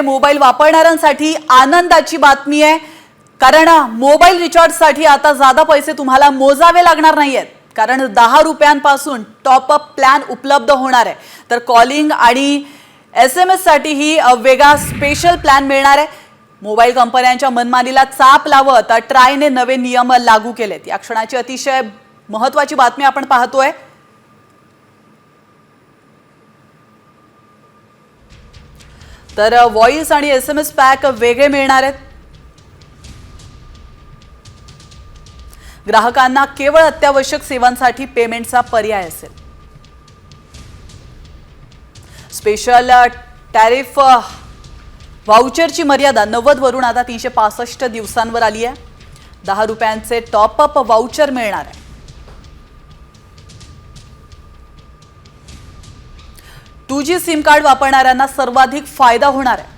Mobile वापरणाऱ्यांसाठी आनंदाची बातमी आहे, कारण मोबाईल रिचार्जसाठी आता ज्यादा पैसे तुम्हाला मोजावे लागणार नाहीयेत, कारण 10 रुपयांपासून टॉप अप प्लॅन उपलब्ध होणार आहे। तर कॉलिंग आणि SMS साठी ही वेगळा स्पेशल प्लॅन मिळणार आहे। मोबाईल कंपन्यांच्या मनमानीला चाप लावत ट्रायने नवे नियम लागू केलेत। या क्षणाची अतिशय महत्त्वाची बातमी आपण पाहतोय। तर व्हॉइस आणि SMS पॅक वेगळे मिळणार आहेत। ग्राहकांना केवळ अत्यावश्यक सेवांसाठी पेमेंटचा पर्याय असेल। स्पेशल टॅरिफ व्हाउचरची मर्यादा 90 वरून आता 365 दिवसांवर आली आहे। 10 रुपयांचे टॉप अप व्हाउचर मिळणार आहे। 2G सिम कार्ड वापरणाऱ्यांना सर्वाधिक फायदा होणार आहे।